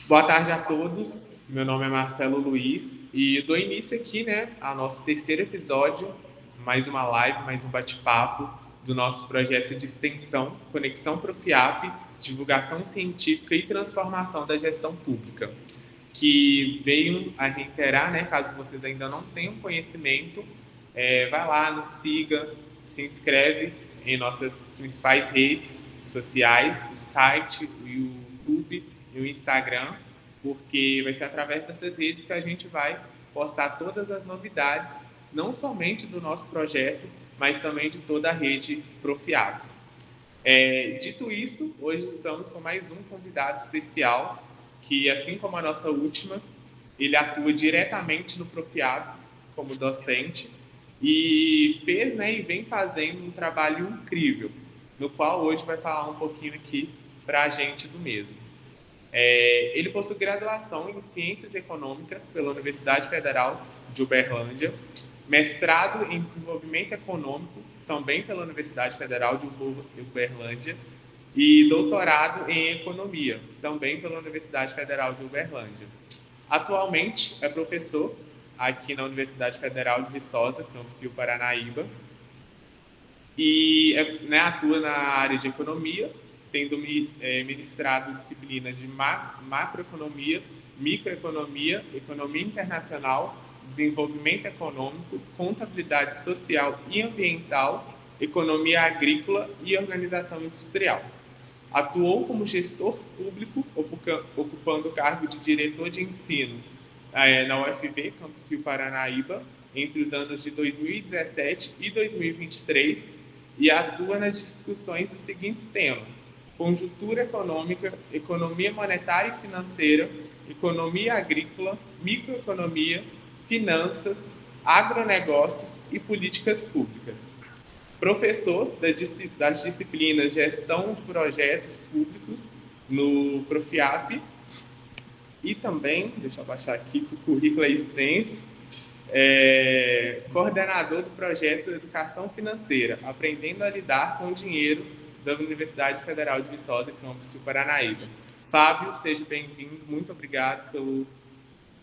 Boa tarde a todos. Meu nome é Marcelo Luiz e eu dou início aqui, né, ao nosso terceiro episódio, mais uma live, mais um bate-papo do nosso projeto de extensão Conexão Profiap, divulgação científica e transformação da gestão pública, que veio a reiterar, né, caso vocês ainda não tenham conhecimento, vai lá, nos siga, se inscreve em nossas principais redes sociais, o site, o YouTube e o Instagram, porque vai ser através dessas redes que a gente vai postar todas as novidades, não somente do nosso projeto, mas também de toda a rede Profiab. Dito isso, hoje estamos com mais um convidado especial, que assim como a nossa última, ele atua diretamente no Profiab como docente e fez, né, e vem fazendo um trabalho incrível, no qual hoje vai falar um pouquinho aqui para a gente do mesmo. Ele possui graduação em Ciências Econômicas pela Universidade Federal de Uberlândia, mestrado em Desenvolvimento Econômico, também pela Universidade Federal de Uberlândia, e doutorado em Economia, também pela Universidade Federal de Uberlândia. Atualmente é professor aqui na Universidade Federal de Viçosa, campus Rio Paranaíba, e né, atua na área de economia, tendo ministrado disciplinas de macroeconomia, microeconomia, economia internacional, desenvolvimento econômico, contabilidade social e ambiental, economia agrícola e organização industrial. Atuou como gestor público, ocupando o cargo de diretor de ensino na UFV, campus Rio Paranaíba, entre os anos de 2017 e 2023, e atua nas discussões dos seguintes temas: conjuntura econômica, economia monetária e financeira, economia agrícola, microeconomia, finanças, agronegócios e políticas públicas. Professor das disciplinas Gestão de Projetos Públicos no Profiap e também, deixa eu baixar aqui, que o currículo é extenso, coordenador do projeto Educação Financeira, aprendendo a lidar com o dinheiro da Universidade Federal de Viçosa, campus Rio Paranaíba. Fábio, seja bem-vindo, muito obrigado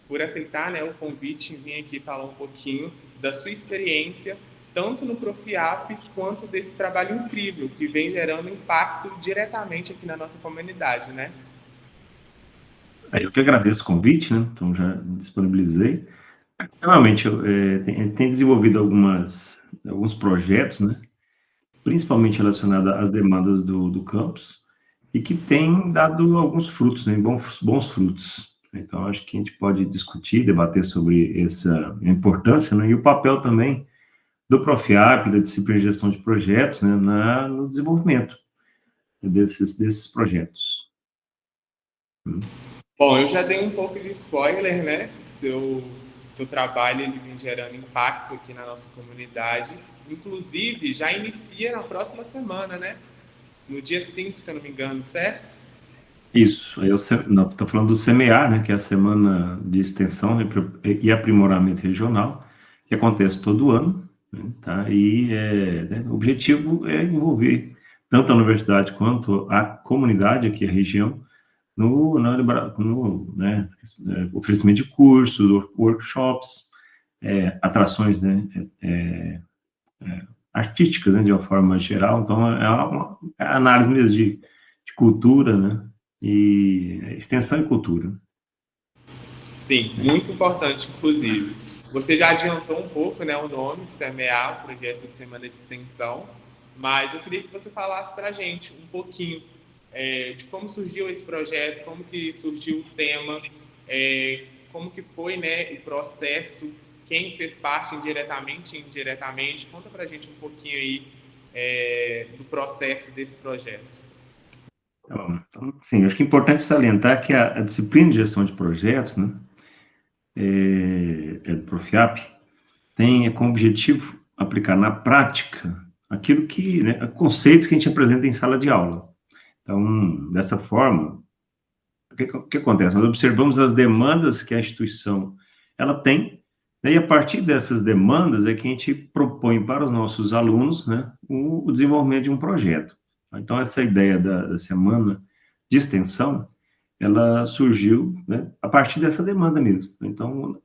por aceitar, né, o convite e vir aqui falar um pouquinho da sua experiência, tanto no Profiap quanto desse trabalho incrível que vem gerando impacto diretamente aqui na nossa comunidade, né? Eu que agradeço o convite, né? Então já disponibilizei. Realmente, eu tenho desenvolvido alguns projetos, né? Principalmente relacionados às demandas do campus, e que tem dado alguns frutos, né? Bons frutos. Então, acho que a gente pode discutir, debater sobre essa importância, né? E o papel também do Profiap, da disciplina de gestão de projetos, né? No desenvolvimento desses projetos. Bom, eu já dei um pouco de spoiler, né? Seu trabalho ele vem gerando impacto aqui na nossa comunidade. Inclusive, já inicia na próxima semana, né? No dia 5, se eu não me engano, certo? Isso, aí eu estou falando do CMA, né, que é a Semana de Extensão e Aprimoramento Regional, que acontece todo ano, né, tá? E né, o objetivo é envolver tanto a universidade quanto a comunidade aqui, a região, no né, oferecimento de cursos, workshops, atrações, né, artísticas, né, de uma forma geral. Então, é análise mesmo de cultura, né, e extensão e cultura. Sim, muito importante, inclusive. Você já adiantou um pouco, né, o nome, CMA, Projeto de Semana de Extensão, mas eu queria que você falasse para a gente um pouquinho de como surgiu esse projeto, como que surgiu o tema, como que foi, né, o processo, quem fez parte indiretamente e indiretamente. Conta para a gente um pouquinho aí do processo desse projeto. Então, sim, acho que é importante salientar que a disciplina de gestão de projetos, né, do Profiap, tem como objetivo aplicar na prática aquilo que, né, conceitos que a gente apresenta em sala de aula. Então, dessa forma, o que acontece? Nós observamos as demandas que a instituição ela tem, né, e a partir dessas demandas é que a gente propõe para os nossos alunos, né, o desenvolvimento de um projeto. Então, essa ideia da semana de extensão ela surgiu, né, a partir dessa demanda mesmo. Então,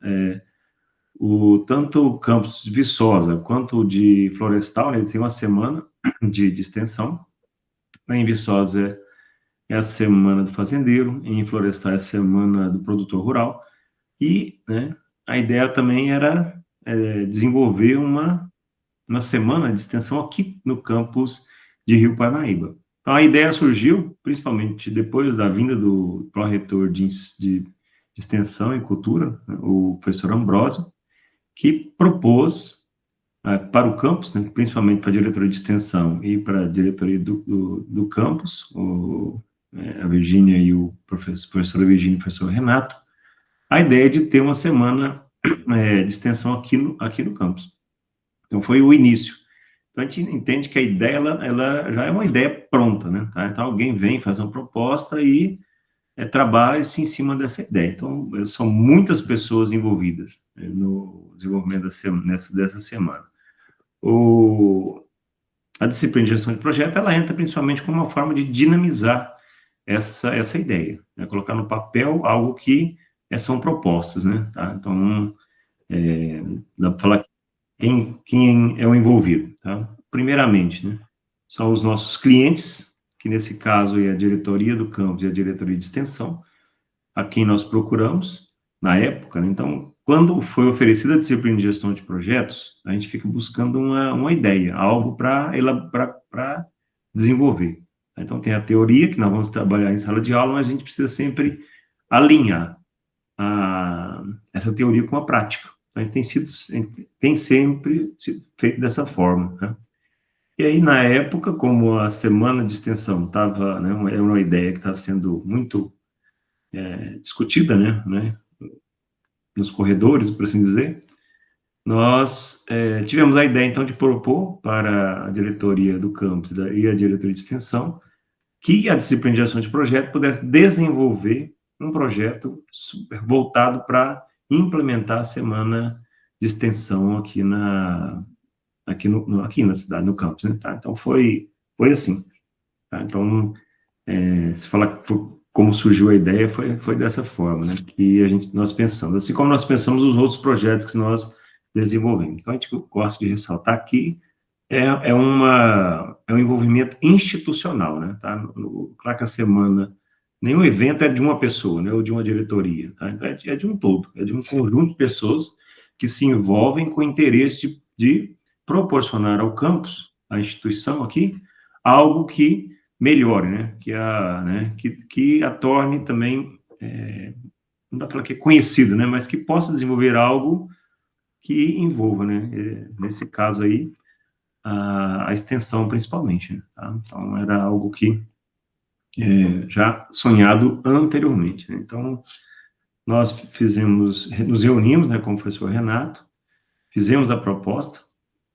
tanto o campus de Viçosa quanto o de Florestal, né, tem uma semana de extensão. Em Viçosa é a semana do fazendeiro, em Florestal é a semana do produtor rural. E, né, a ideia também era desenvolver uma semana de extensão aqui no campus de Rio Paranaíba. Então, a ideia surgiu, principalmente depois da vinda do pró-reitor de Extensão e Cultura, né, o professor Ambrósio, que propôs para o campus, né, principalmente para a diretoria de extensão e para a diretoria do campus, a Virgínia e o professor Virgínia e o professor Renato, a ideia de ter uma semana de extensão aqui no campus. Então, foi o início. Então, a gente entende que a ideia, ela já é uma ideia pronta, né? Tá? Então, alguém vem, faz uma proposta e trabalha-se em cima dessa ideia. Então, são muitas pessoas envolvidas, né, no desenvolvimento dessa semana. A disciplina de gestão de projeto, ela entra principalmente como uma forma de dinamizar essa ideia, né? Colocar no papel algo que são propostas, né? Tá? Então, dá para falar quem é o envolvido, tá? Primeiramente, né, são os nossos clientes, que nesse caso é a diretoria do campus e a diretoria de extensão, a quem nós procuramos na época, né? Então, quando foi oferecida a disciplina de gestão de projetos, a gente fica buscando uma ideia, algo para desenvolver. Então, tem a teoria, que nós vamos trabalhar em sala de aula, mas a gente precisa sempre alinhar essa teoria com a prática. Então, a gente tem sempre sido feito dessa forma, né? E aí, na época, como a semana de extensão estava, né, era uma ideia que estava sendo muito discutida, né, nos corredores, por assim dizer, nós tivemos a ideia, então, de propor para a diretoria do campus e a diretoria de extensão que a disciplina de gestão de projeto pudesse desenvolver um projeto voltado para implementar a semana de extensão aqui na cidade, no campus, né? Tá? Então, foi assim. Tá? Então, se falar como surgiu a ideia, foi dessa forma, né? Que nós pensamos. Assim como nós pensamos os outros projetos que nós desenvolvemos. Então, a gente gosta de ressaltar aqui um envolvimento institucional, né? Tá? Claro que a semana, nenhum evento é de uma pessoa, né? Ou de uma diretoria, tá? Então, é de um todo, é de um conjunto de pessoas que se envolvem com o interesse de proporcionar ao campus, à instituição aqui, algo que melhore, né? Que a torne também, não dá para falar que é conhecido, né? Mas que possa desenvolver algo que envolva, né? Nesse caso aí, a extensão, principalmente, né? Tá? Então, era algo que já sonhado anteriormente, né? Então, nós nos reunimos, né, com o professor Renato, fizemos a proposta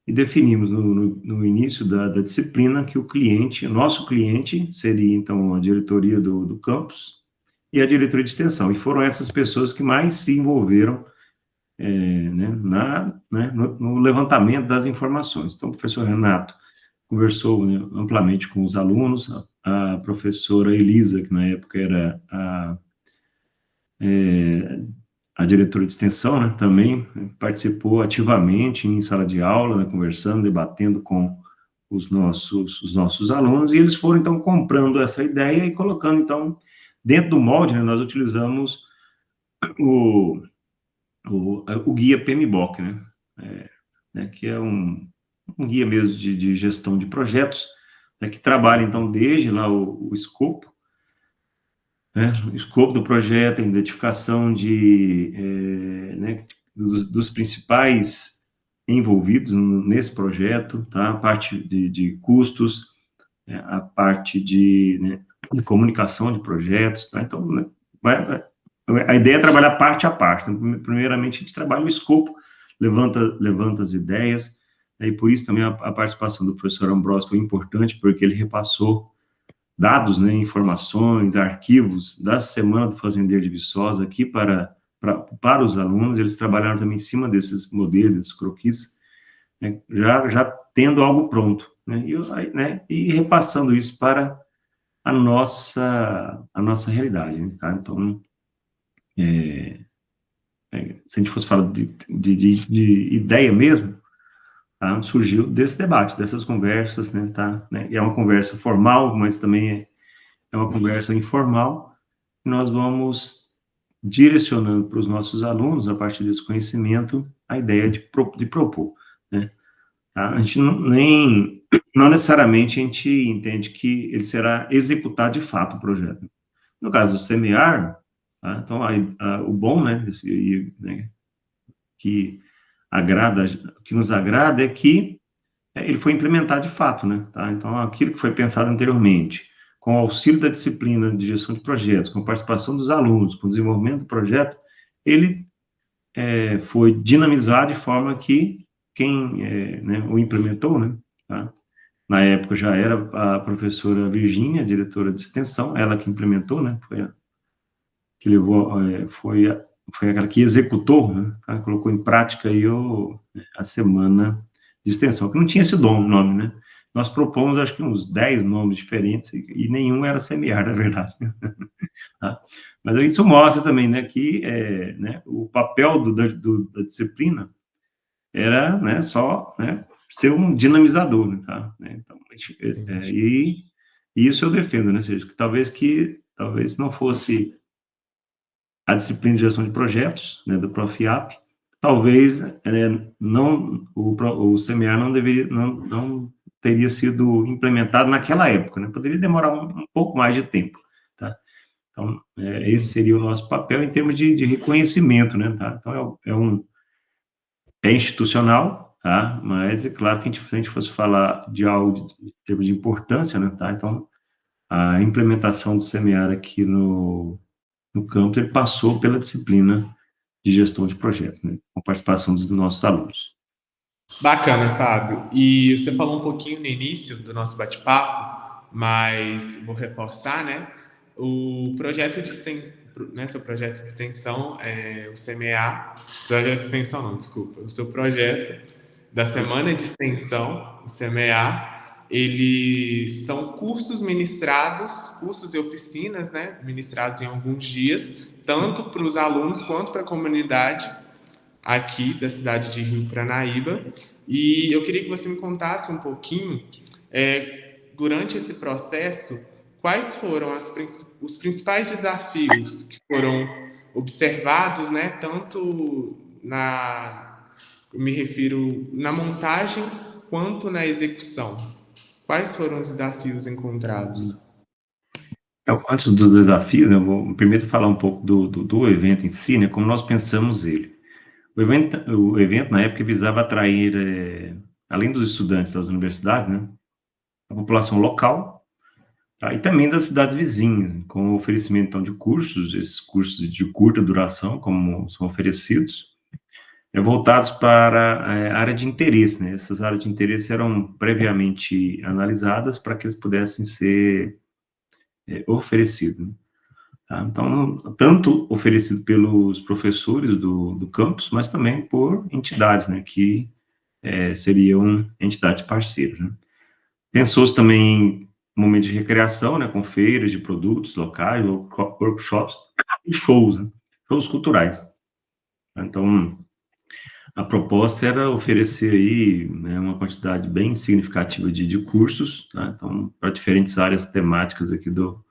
e definimos no início da disciplina que o nosso cliente, seria, então, a diretoria do campus e a diretoria de extensão, e foram essas pessoas que mais se envolveram no levantamento das informações. Então, o professor Renato conversou, né, amplamente com os alunos, a professora Elisa, que na época era a diretora de extensão, né, também participou ativamente em sala de aula, né, conversando, debatendo com os nossos alunos, e eles foram, então, comprando essa ideia e colocando, então, dentro do molde, né, nós utilizamos o guia PMBOK, que é um guia mesmo de gestão de projetos, né, que trabalha, então, desde lá o escopo, né, o escopo do projeto, a identificação dos principais envolvidos nesse projeto, tá? A parte de custos, a parte de comunicação de projetos, tá? Então, né, a ideia é trabalhar parte a parte. Então, primeiramente, a gente trabalha o escopo, levanta as ideias, né, e por isso também a participação do professor Ambrosio foi importante, porque ele repassou dados, né, informações, arquivos da Semana do Fazendeiro de Viçosa aqui para os alunos. Eles trabalharam também em cima desses modelos, desses croquis, né, já tendo algo pronto, né, e repassando isso para a nossa realidade, né, tá? Então, se a gente fosse falar de ideia mesmo, tá? Surgiu desse debate, dessas conversas, né, tá? Né? E é uma conversa formal, mas também é uma conversa informal. Nós vamos direcionando para os nossos alunos, a partir desse conhecimento, a ideia de propor, né? Tá? A gente não necessariamente a gente entende que ele será executado de fato o projeto. No caso do semear, tá? Então, o bom, né, né, que que nos agrada é que ele foi implementado de fato, né? Tá? Então, aquilo que foi pensado anteriormente, com o auxílio da disciplina de gestão de projetos, com a participação dos alunos, com o desenvolvimento do projeto, ele foi dinamizado de forma que quem né, o implementou, né? Tá? Na época já era a professora Virgínia, diretora de extensão, ela que implementou, né? Foi a que levou, foi aquela que executou, né? Tá? Colocou em prática aí a semana de extensão, que não tinha esse nome, né? Nós propomos, acho que uns 10 nomes diferentes, e nenhum era semear, na verdade. Tá? Mas isso mostra também, né, que né, o papel da disciplina era, né, só, né, ser um dinamizador, né, tá? Então, e isso eu defendo, né, ou seja, talvez não fosse a disciplina de gestão de projetos, né, do Profiap, talvez não o CMA não deveria, não teria sido implementado naquela época, né? Poderia demorar um pouco mais de tempo, tá? Então, esse seria o nosso papel em termos de reconhecimento, né, tá? Então, é institucional, tá? Mas é claro que se a gente fosse falar de algo em termos de importância, né, tá? Então, a implementação do CMA aqui no campus, ele passou pela disciplina de gestão de projetos, né, com participação dos nossos alunos. Bacana, Fábio. E você falou um pouquinho no início do nosso bate-papo, mas vou reforçar, né? O projeto de extensão, né, seu projeto de extensão, o CMEA, projeto de extensão não, desculpa, o seu projeto da semana de extensão, o CMEA, eles são cursos ministrados, cursos e oficinas, né, ministrados em alguns dias, tanto para os alunos quanto para a comunidade aqui da cidade de Rio Paranaíba. E eu queria que você me contasse um pouquinho, durante esse processo, quais foram os principais desafios que foram observados, né, tanto eu me refiro na montagem quanto na execução. Quais foram os desafios encontrados? Antes dos desafios, né, eu vou primeiro falar um pouco do evento em si, né, como nós pensamos ele. O evento, na época, visava atrair, além dos estudantes das universidades, né, a população local, tá, e também das cidades vizinhas, com o oferecimento, então, de cursos, esses cursos de curta duração, como são oferecidos, voltados para a área de interesse, né? Essas áreas de interesse eram previamente analisadas para que eles pudessem ser oferecidos, né? Tá? Então, tanto oferecido pelos professores do campus, mas também por entidades, né, que seriam entidades parceiras, né? Pensou-se também em momentos de recreação, né, com feiras de produtos locais, workshops e shows, né, shows culturais. Então, a proposta era oferecer aí, né, uma quantidade bem significativa de cursos, tá? Então, para diferentes áreas temáticas aqui do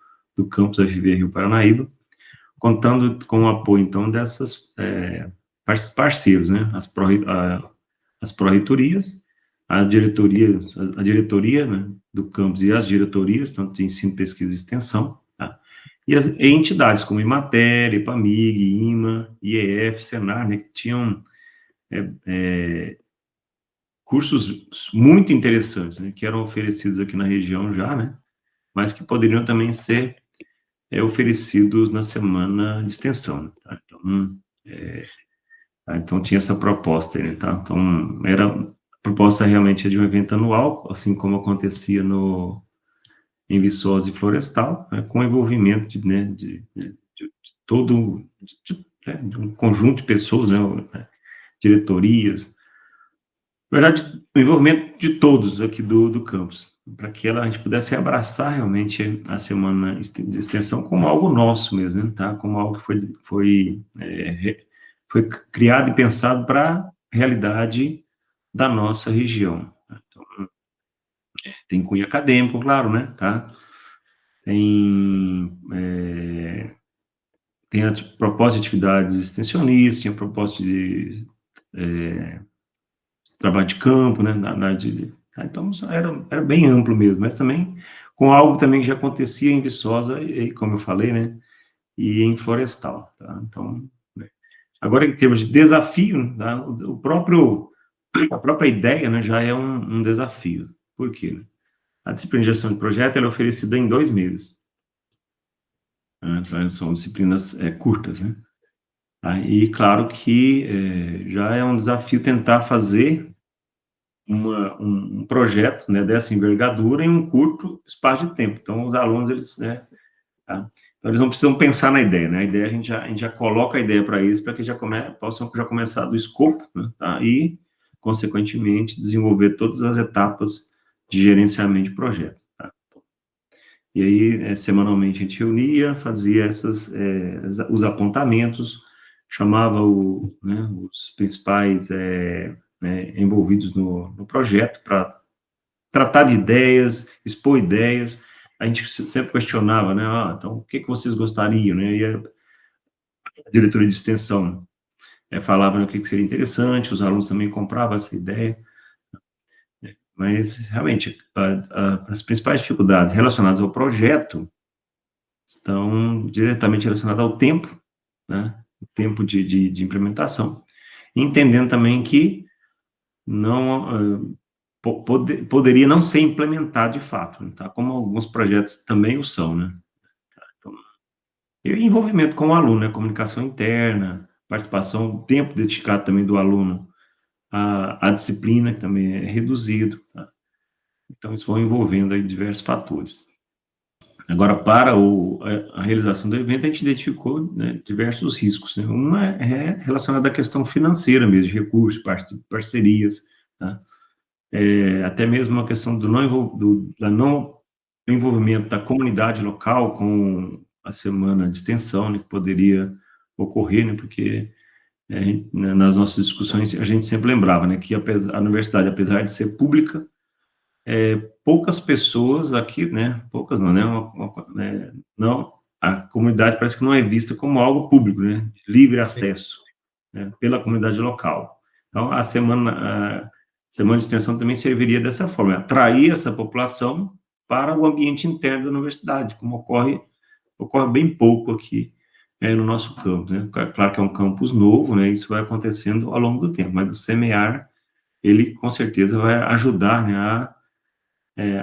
campus FV Rio Paranaíba, contando com o apoio, então, dessas parceiros, né, as pró-reitorias, a diretoria, né, do campus e as diretorias, tanto de ensino, pesquisa e extensão, tá? E entidades como Imater, EPAMIG, IMA, IEF, Senar, né, que tinham cursos muito interessantes, né, que eram oferecidos aqui na região já, né, mas que poderiam também ser oferecidos na semana de extensão, né, tá? Então tinha essa proposta aí, né, tá? Então, a proposta realmente é de um evento anual, assim como acontecia em Viçosa e Florestal, né, com envolvimento de todo, de um conjunto de pessoas, né, diretorias, na verdade, o envolvimento de todos aqui do campus. para que a gente pudesse abraçar realmente a semana de extensão como algo nosso mesmo, né, tá? Como algo que foi criado e pensado para a realidade da nossa região. Então, tem cunho acadêmico, claro, né, tá? Tem, tem a proposta de atividades extensionistas, tinha proposta de trabalho de campo, né, então era bem amplo mesmo, mas também com algo também que já acontecia em Viçosa, e, como eu falei, né, e em Florestal, tá? Então, né. Agora, em termos de desafio, tá, a própria ideia, né, já é um desafio. Por quê? Né? A disciplina de gestão de projeto ela é oferecida em 2 meses. Né? Então, são disciplinas curtas, né? Aí, claro que já é um desafio tentar fazer um projeto, né, dessa envergadura em um curto espaço de tempo. Então, os alunos, eles, né, tá? Então, eles não precisam pensar na ideia, né? A ideia, a gente já coloca a ideia para eles, para que possam já começar do escopo, né, tá? E, consequentemente, desenvolver todas as etapas de gerenciamento de projeto, tá? E aí, semanalmente, a gente reunia, fazia os apontamentos, chamava né, os principais né, envolvidos no projeto para tratar de ideias, expor ideias. A gente sempre questionava, né? Então, o que vocês gostariam, né? E a diretoria de extensão falava, né, o que seria interessante, os alunos também compravam essa ideia, né? Mas, realmente, as principais dificuldades relacionadas ao projeto estão diretamente relacionadas ao tempo, né? O tempo de implementação, entendendo também que não poderia não ser implementado de fato, tá? Como alguns projetos também o são, né? Então, e envolvimento com o aluno, né? Comunicação interna, participação, tempo dedicado também do aluno à disciplina, que também é reduzido, tá? Então, isso vai envolvendo aí diversos fatores. Agora, para a realização do evento, a gente identificou, né, diversos riscos, né? Uma é relacionada à questão financeira mesmo, de recursos, parcerias, tá? Até mesmo a questão da não envolvimento da comunidade local com a semana de extensão, né, que poderia ocorrer, né, porque né, nas nossas discussões a gente sempre lembrava, né, que a universidade, apesar de ser pública, poucas pessoas aqui, né, poucas não, né, não, a comunidade parece que não é vista como algo público, né, de livre acesso, né, pela comunidade local. Então, a semana de extensão também serviria dessa forma, atrair essa população para o ambiente interno da universidade, como ocorre bem pouco aqui no nosso campus, né? Claro que é um campus novo, né? Isso vai acontecendo ao longo do tempo, mas o semear, ele com certeza vai ajudar, né, a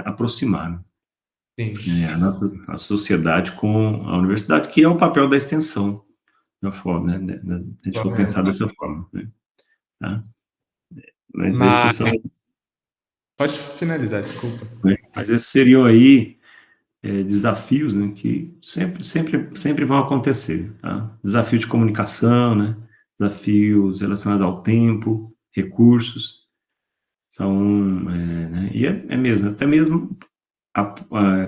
aproximar, né, Sim, a sociedade com a universidade, que é o papel da extensão, da forma, né? A gente for pensar correto. dessa forma, né? Tá? Mas esses Mas são, pode finalizar, desculpa. né? Mas esses seriam aí desafios, né, que sempre vão acontecer, tá? Desafio de comunicação, né? Desafios relacionados ao tempo, recursos, são, né, e é mesmo, até mesmo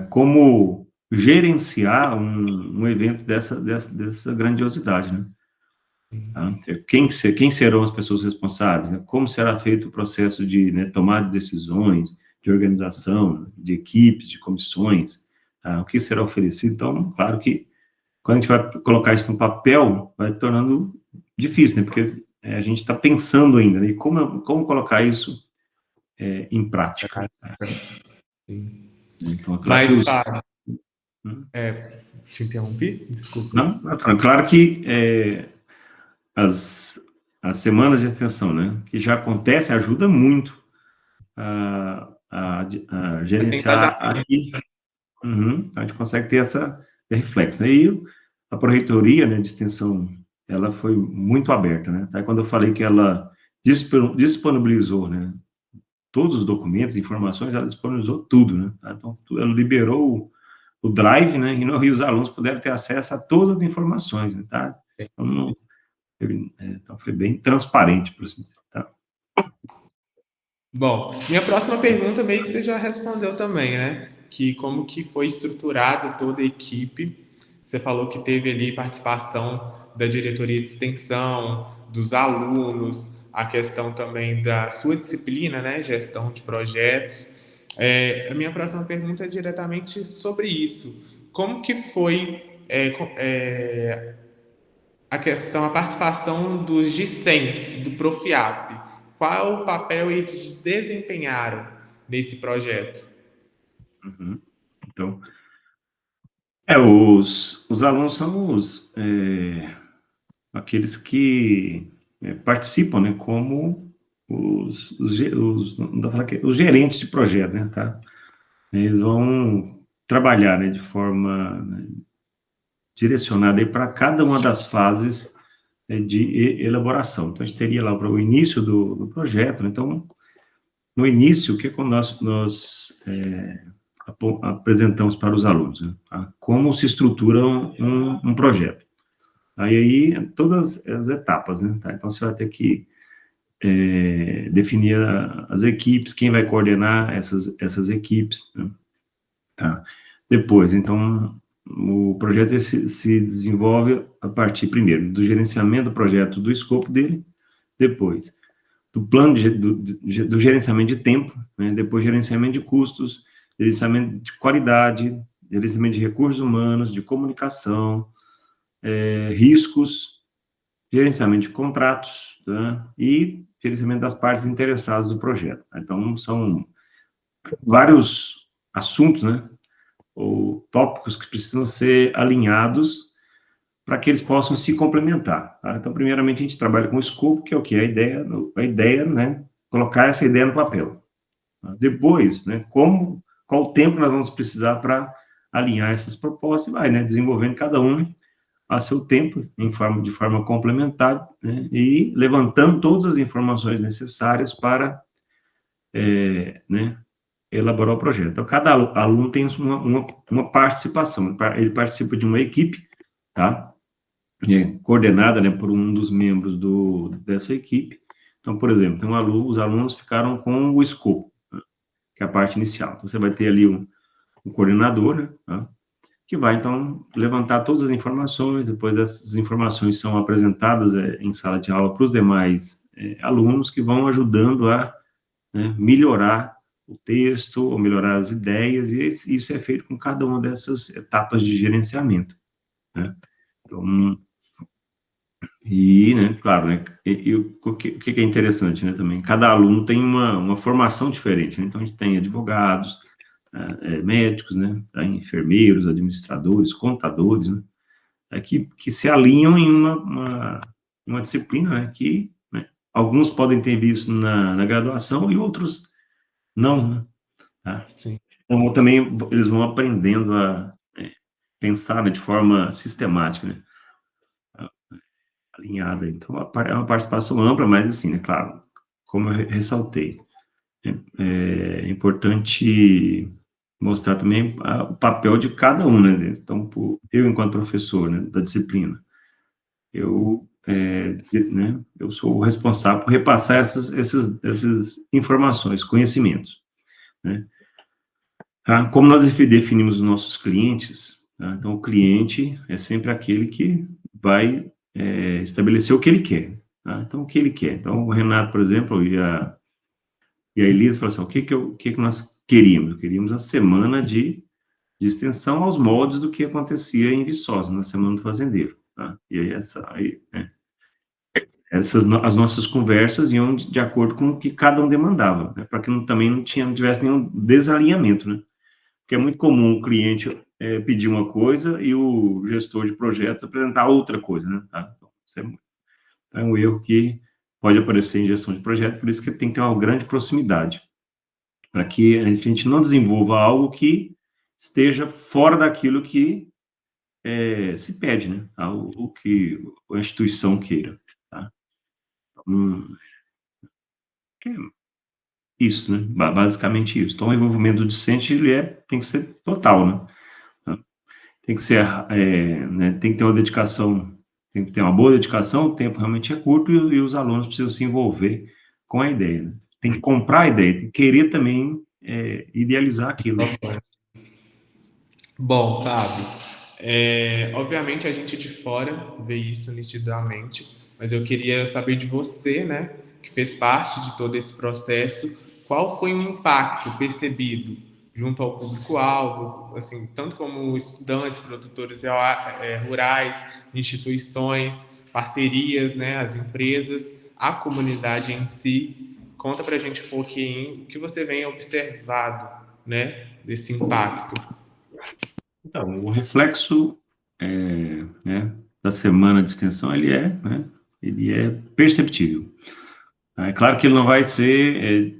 como gerenciar um evento dessa grandiosidade, né? Tá? Quem serão as pessoas responsáveis, né? Como será feito o processo de, né, tomada de decisões, de organização, de equipes, de comissões, tá? O que será oferecido? Então, claro que quando a gente vai colocar isso no papel, vai tornando difícil, né? Porque a gente está pensando ainda, né? E como colocar isso em prática. Sim. Então, é claro que Mas, os... Fábio, te interrompi? Desculpa. Não, claro que as, as semanas de extensão, né, que já acontecem, ajuda muito a Tem vazamento. gerenciar aqui. Uhum, a gente consegue ter essa reflexo. E a pró-reitoria, né, de extensão, ela foi muito aberta, né? Até quando eu falei que ela disponibilizou, né, todos os documentos, informações, ela disponibilizou tudo, né? Tá? Então, ela liberou o Drive, né, e os alunos puderam ter acesso a todas as informações, né, tá? Então, não, então foi bem transparente, por assim dizer, tá? Bom, minha próxima pergunta meio que você já respondeu também, né? Que como que foi estruturada toda a equipe. Você falou que teve ali participação da diretoria de extensão, dos alunos, a questão também da sua disciplina, né? Gestão de projetos. A minha próxima pergunta é diretamente sobre isso. Como que foi a questão, a participação dos discentes, do Profiap? Qual o papel eles desempenharam nesse projeto? Uhum. Então, os alunos são aqueles que participam, né, como não dá pra falar os gerentes de projeto, né, tá? Eles vão trabalhar, né, de forma, né, direcionada para cada uma das fases de elaboração. Então, a gente teria lá para o início do projeto, né? Então, no início, o que nós apresentamos para os alunos, né? Tá? Como se estrutura um projeto. Aí, todas as etapas, né? Tá? Então, você vai ter que definir as equipes, quem vai coordenar essas equipes, né? Tá? Depois, então, o projeto se desenvolve a partir, primeiro, do gerenciamento do projeto, do escopo dele, depois, do plano do gerenciamento de tempo, né? Depois, gerenciamento de custos, gerenciamento de qualidade, gerenciamento de recursos humanos, de comunicação, riscos, gerenciamento de contratos, tá? E gerenciamento das partes interessadas do projeto. Então, são vários assuntos, né, ou tópicos que precisam ser alinhados para que eles possam se complementar. Tá? Então, primeiramente, a gente trabalha com o escopo, que é o que? A ideia, né, colocar essa ideia no papel. Tá? Depois, né, qual o tempo nós vamos precisar para alinhar essas propostas e vai, né, desenvolvendo cada um a seu tempo, de forma complementar, né, e levantando todas as informações necessárias para, né, elaborar o projeto. Então, cada aluno tem uma participação, ele participa de uma equipe, tá? Coordenada, né, por um dos membros dessa equipe. Então, por exemplo, os alunos ficaram com o escopo, né, que é a parte inicial. Então, você vai ter ali um coordenador, né, tá? Que vai, então, levantar todas as informações, depois essas informações são apresentadas em sala de aula para os demais alunos, que vão ajudando a, né, melhorar o texto, ou melhorar as ideias, e isso é feito com cada uma dessas etapas de gerenciamento, né? Então, né, claro, né, o que é interessante, né, também, cada aluno tem uma formação diferente, né? Então, a gente tem advogados, médicos, né, enfermeiros, administradores, contadores, né, que se alinham em uma disciplina, né, que, né, alguns podem ter visto na graduação e outros não, né, tá? Sim. Então, também eles vão aprendendo a pensar, né, de forma sistemática, né, alinhada. Então, é uma participação ampla, mas assim, né, claro, como eu ressaltei, é importante mostrar também o papel de cada um, né? Então, eu, enquanto professor, né, da disciplina, né, eu sou o responsável por repassar essas informações, conhecimentos, né? Tá? Como nós definimos os nossos clientes, tá? Então, o cliente é sempre aquele que vai estabelecer o que ele quer, tá? Então, o que ele quer. Então, o Renato, por exemplo, e a Elisa falaram assim, o que nós queríamos? Queríamos a semana de extensão aos moldes do que acontecia em Viçosa, na Semana do Fazendeiro, tá? E aí, né, as nossas conversas iam de acordo com o que cada um demandava, né? Para que também não tivesse nenhum desalinhamento, né? Porque é muito comum o cliente pedir uma coisa e o gestor de projetos apresentar outra coisa, né? Tá? Então, isso é um erro que pode aparecer em gestão de projeto, por isso que tem que ter uma grande proximidade, para que a gente não desenvolva algo que esteja fora daquilo que se pede, né? O que a instituição queira, tá? Então, que é isso, né? Basicamente isso. Então, o envolvimento do discente, tem que ser total, né? Tá? Tem que ser, né, tem que ter uma dedicação, tem que ter uma boa dedicação, o tempo realmente é curto e os alunos precisam se envolver com a ideia, né? tem que comprar a ideia, tem que querer também idealizar aquilo. Bom, Fábio, obviamente a gente de fora vê isso nitidamente, mas eu queria saber de você, né, que fez parte de todo esse processo, qual foi o impacto percebido junto ao público-alvo, assim, tanto como estudantes, produtores rurais, instituições, parcerias, né, as empresas, a comunidade em si. Conta pra gente um pouquinho o que você vem observado, né, desse impacto. Então, o reflexo né, da semana de extensão, ele é perceptível. É claro que ele não vai ser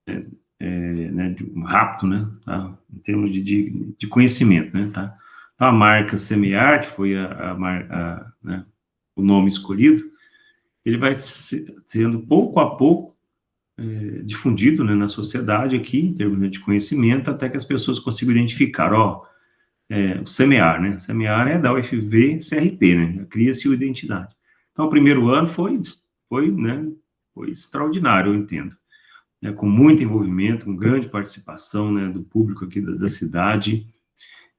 né, rápido, né, tá? Em termos de conhecimento, né, tá? Então, a marca Semear, que foi né, o nome escolhido, ele vai sendo pouco a pouco difundido, né, na sociedade aqui, em termos, né, de conhecimento, até que as pessoas consigam identificar, ó, o Semear, né? Semear é da UFV-CRP, né? Cria-se a identidade. Então, o primeiro ano né, foi extraordinário, eu entendo. Com muito envolvimento, com grande participação, né, do público aqui da cidade,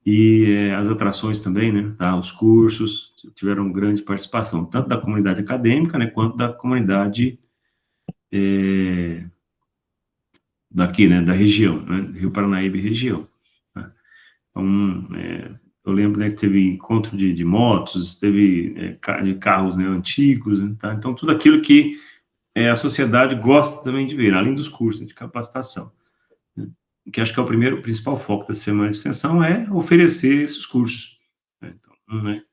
e as atrações também, né, tá, os cursos tiveram grande participação, tanto da comunidade acadêmica, né, quanto da comunidade daqui, né, da região, né, Rio Paranaíba e região. Né? Então, eu lembro, né, que teve encontro de motos, teve de carros, né, antigos, né, tá? Então, tudo aquilo que a sociedade gosta também de ver, além dos cursos de capacitação. Né? Que acho que é o principal foco da semana de extensão é oferecer esses cursos. Né? Então, né,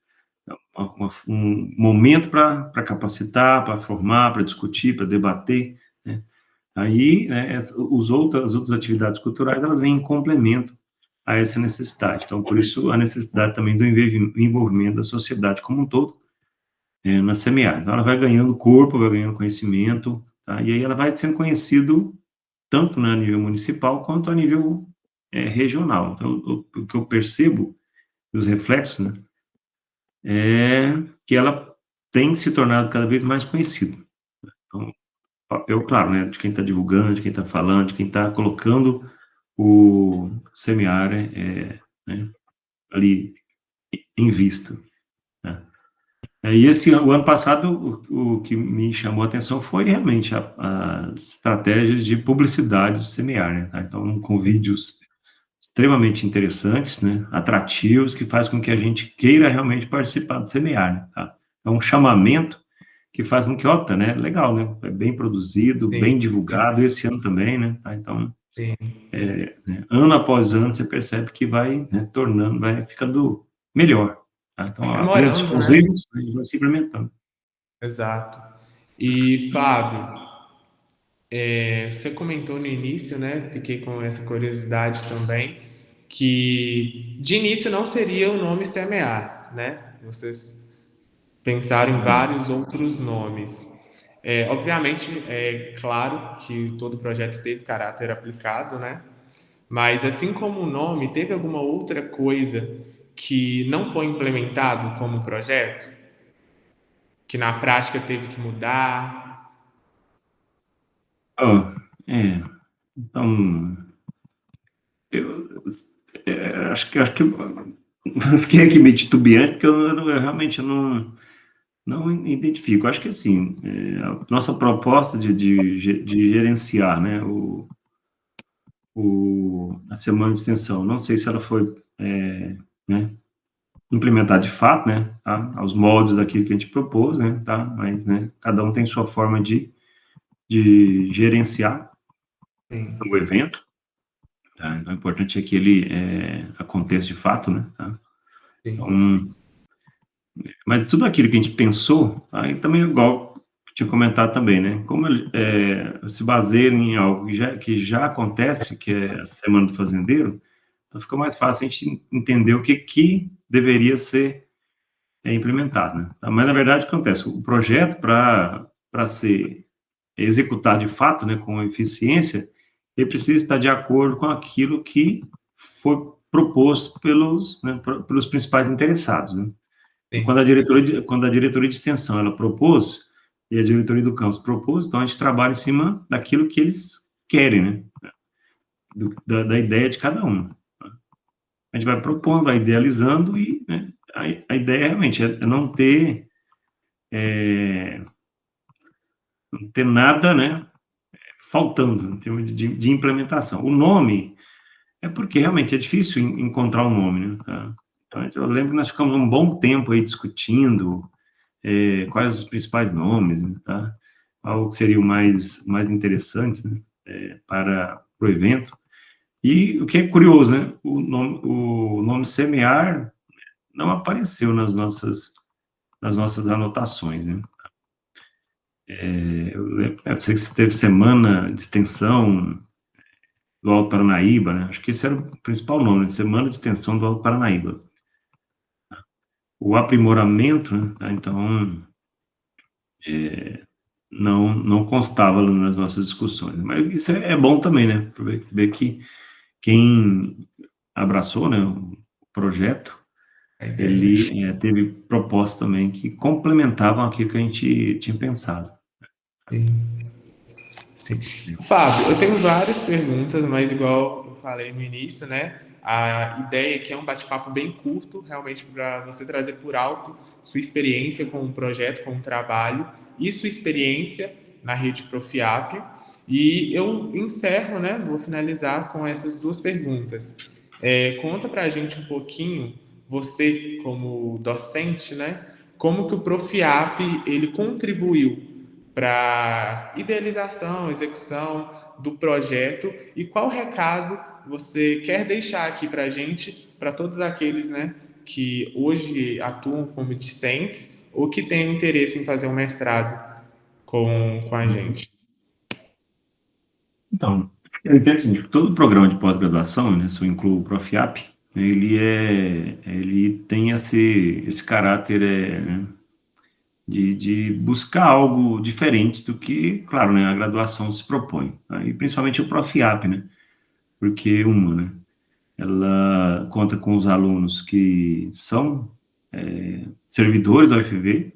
um momento para capacitar, para formar, para discutir, para debater. Né? Aí, né, as outras atividades culturais, elas vêm em complemento a essa necessidade. Então, por isso, a necessidade também do envolvimento da sociedade como um todo na semear. Então, ela vai ganhando corpo, vai ganhando conhecimento, tá? E aí ela vai sendo conhecido tanto, né, a nível municipal quanto a nível regional. Então, o que eu percebo dos reflexos, né, é que ela tem se tornado cada vez mais conhecida. Então, papel, claro, né, de quem está divulgando, de quem está falando, de quem está colocando o semear né, ali em vista. Né. E o ano passado, o que me chamou a atenção foi realmente as estratégias de publicidade do semear, né, tá? Então, com vídeos extremamente interessantes, né, atrativos, que faz com que a gente queira realmente participar do semear, né, tá? É um chamamento que faz com que, ó, tá, né, legal, né, é bem produzido, Sim, bem divulgado, esse ano também, né, tá? Então, sim. né, ano após ano, você percebe que vai, né, vai ficando melhor, tá? Então, aprende Aprimorando, com os né? erros, a gente vai se implementando. Exato. E, Fábio, você comentou no início, né? Fiquei com essa curiosidade também, que de início não seria o nome semear, né? Vocês pensaram em vários outros nomes. Obviamente, é claro que todo projeto teve caráter aplicado, né? Mas assim como o nome, teve alguma outra coisa que não foi implementado como projeto? Que na prática teve que mudar? Ó, então, eu acho que eu fiquei aqui meio titubeante, porque eu realmente não identifico. Acho que, assim, a nossa proposta de gerenciar, né, a semana de extensão, não sei se ela foi, né, implementada de fato, né, tá, aos moldes daquilo que a gente propôs, né, tá, mas, né, cada um tem sua forma de gerenciar o Sim, evento, tá, então o importante é que ele aconteça de fato, né, tá, sim, então, mas tudo aquilo que a gente pensou, aí também igual que tinha comentado também, né? Como ele se baseia em algo que já acontece, que é a Semana do Fazendeiro, então fica mais fácil a gente entender o que deveria ser implementado, né? Mas, na verdade, o que acontece? O projeto, para ser executado de fato, né, com eficiência, ele precisa estar de acordo com aquilo que foi proposto pelos principais interessados, né? Então, sim. quando a diretoria de extensão ela propôs, e a diretoria do campus propôs, então a gente trabalha em cima daquilo que eles querem, né? Da ideia de cada um. A gente vai propondo, vai idealizando e, né, a ideia realmente é é, não ter nada, né, faltando em termos de implementação. O nome é porque realmente é difícil encontrar um nome, né? Tá? Então, eu lembro que nós ficamos um bom tempo aí discutindo quais os principais nomes, né, tá? Algo que seria o mais interessante, né, para o evento. E o que é curioso, né? O nome semear não apareceu nas nossas anotações, né? Eu sei que você teve semana de extensão do Alto Paranaíba, né? Acho que esse era o principal nome, né? Semana de extensão do Alto Paranaíba. O aprimoramento, né? Então, não constava nas nossas discussões. Mas isso é bom também, né? Ver que quem abraçou, né, o projeto, A ideia. ele teve propostas também que complementavam aquilo que a gente tinha pensado. Sim. Sim. Fábio, eu tenho várias perguntas, mas igual eu falei no início, né? A ideia aqui é um bate-papo bem curto, realmente para você trazer por alto sua experiência com o projeto, com o trabalho e sua experiência na rede Profiap. E eu encerro, né? Vou finalizar com essas duas perguntas. Conta para a gente um pouquinho, você como docente, né? Como que o Profiap ele contribuiu para idealização, execução do projeto e qual recado você quer deixar aqui para a gente, para todos aqueles, né, que hoje atuam como discentes ou que têm interesse em fazer um mestrado com a Uhum. gente. Então, eu entendo o seguinte, todo programa de pós-graduação, né, se eu incluo o Profiap, ele tem esse caráter, né, de buscar algo diferente do que, claro, né, a graduação se propõe, tá? E principalmente o Profiap, né, porque né, ela conta com os alunos que são servidores da UFV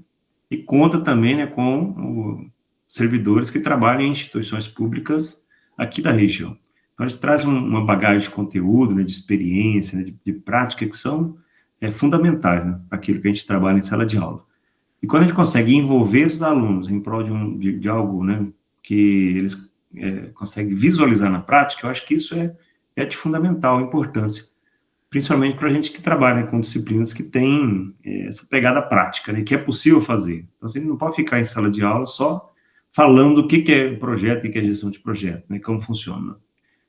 e conta também, né, com servidores que trabalham em instituições públicas aqui da região. Então, eles trazem uma bagagem de conteúdo, né, de experiência, né, de prática, que são fundamentais, né, para aquilo que a gente trabalha em sala de aula. E quando a gente consegue envolver esses alunos em prol de algo, né, que eles conseguem visualizar na prática, eu acho que isso é de fundamental importância, principalmente para a gente que trabalha com disciplinas que têm essa pegada prática, né, que é possível fazer. Então, você não pode ficar em sala de aula só falando o que é projeto, o que é gestão de projeto, né, como funciona.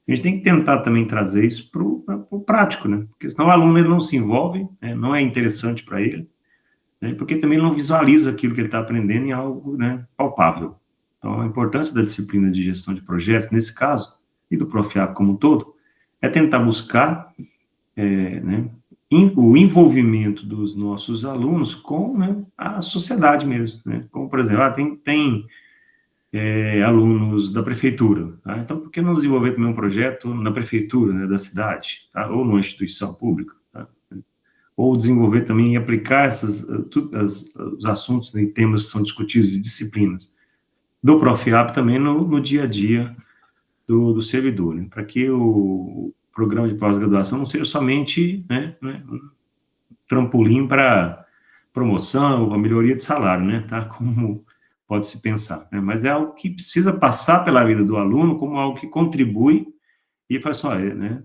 A gente tem que tentar também trazer isso para o prático, né, porque senão o aluno ele não se envolve, né, não é interessante para ele, né, porque também ele não visualiza aquilo que ele está aprendendo em algo, né, palpável. Então, a importância da disciplina de gestão de projetos, nesse caso, e do Profiap como um todo, é tentar buscar né, o envolvimento dos nossos alunos com, né, a sociedade mesmo, né? Como, por exemplo, tem alunos da prefeitura, tá? Então, por que não desenvolver também um projeto na prefeitura, né, da cidade, tá? Ou numa instituição pública, tá? Ou desenvolver também e aplicar os assuntos, né, e temas que são discutidos e disciplinas do Profiap também no dia a dia do servidor, né? Para que o programa de pós-graduação não seja somente, né, trampolim para promoção ou melhoria de salário, né, tá? Como pode se pensar, né? Mas é algo que precisa passar pela vida do aluno como algo que contribui e faz só, né?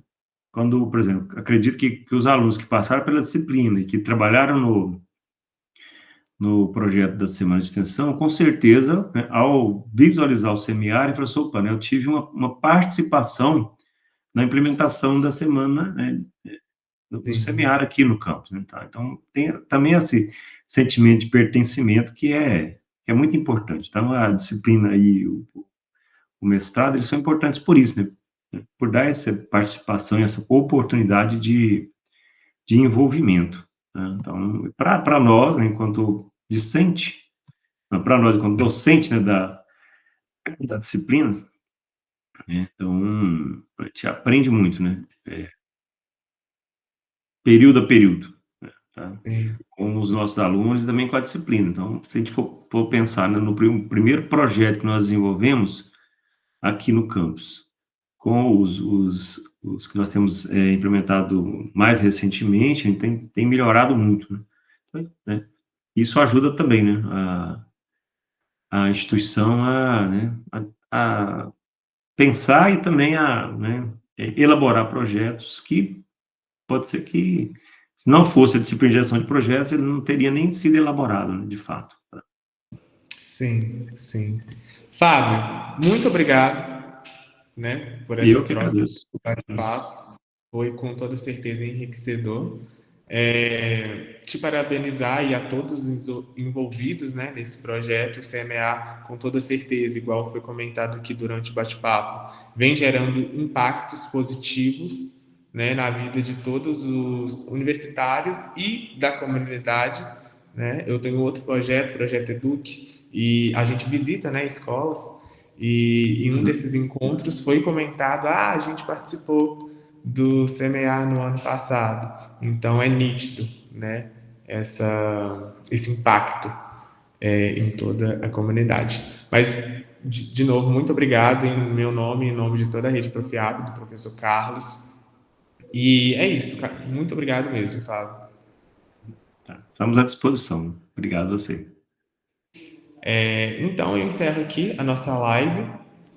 Quando, por exemplo, acredito que os alunos que passaram pela disciplina e que trabalharam no projeto da semana de extensão, com certeza, né, ao visualizar o semiário, ele falou assim, opa, né, eu tive uma participação na implementação da semana, né, do Sim, semiário aqui no campus, né, tá? Então, tem também esse sentimento de pertencimento que é muito importante. Então, a disciplina e o mestrado, eles são importantes por isso, né? Por dar essa participação, essa oportunidade de envolvimento, né? Então, para nós, né, enquanto discente, para nós, enquanto docente, né, da disciplina, né, então, a gente aprende muito, né? Período a período, né, tá? sim. Com com os nossos alunos e também com a disciplina. Então, se a gente for pensar, né, no primeiro projeto que nós desenvolvemos aqui no campus, com os que nós temos implementado mais recentemente, a gente tem melhorado muito, né? Isso ajuda também, né, a instituição né, a pensar e também né, elaborar projetos que pode ser que, se não fosse a disciplina de gestão de projetos, ele não teria nem sido elaborado, né, de fato. Sim, sim. Fábio, muito obrigado, né, por E essa eu que troca, agradeço. bate-papo. Foi com toda certeza enriquecedor. Te parabenizar e a todos os envolvidos, né, nesse projeto. O CMA, com toda certeza, igual foi comentado aqui durante o bate-papo, vem gerando impactos positivos, né, na vida de todos os universitários e da comunidade, né? Eu tenho outro projeto, o Projeto Eduque, e a gente visita, né, escolas, e em um desses encontros foi comentado: a gente participou do CMA no ano passado. Então é nítido, né, esse impacto em toda a comunidade. Mas, de novo, muito obrigado em meu nome, em nome de toda a Rede Profiab, do professor Carlos. E é isso, muito obrigado mesmo, Fábio. Tá, estamos à disposição. Obrigado a você. Então eu encerro aqui a nossa live.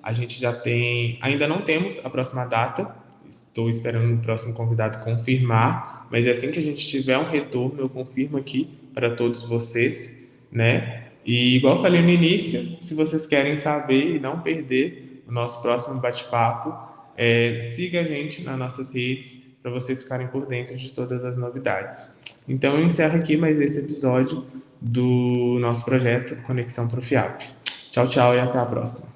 A gente já tem, ainda não temos a próxima data. Estou esperando o próximo convidado confirmar, mas assim que a gente tiver um retorno, eu confirmo aqui para todos vocês, né? E igual eu falei no início, se vocês querem saber e não perder o nosso próximo bate-papo, siga a gente nas nossas redes para vocês ficarem por dentro de todas as novidades. Então eu encerro aqui mais esse episódio do nosso projeto Conexão Profiap. Tchau, tchau e até a próxima.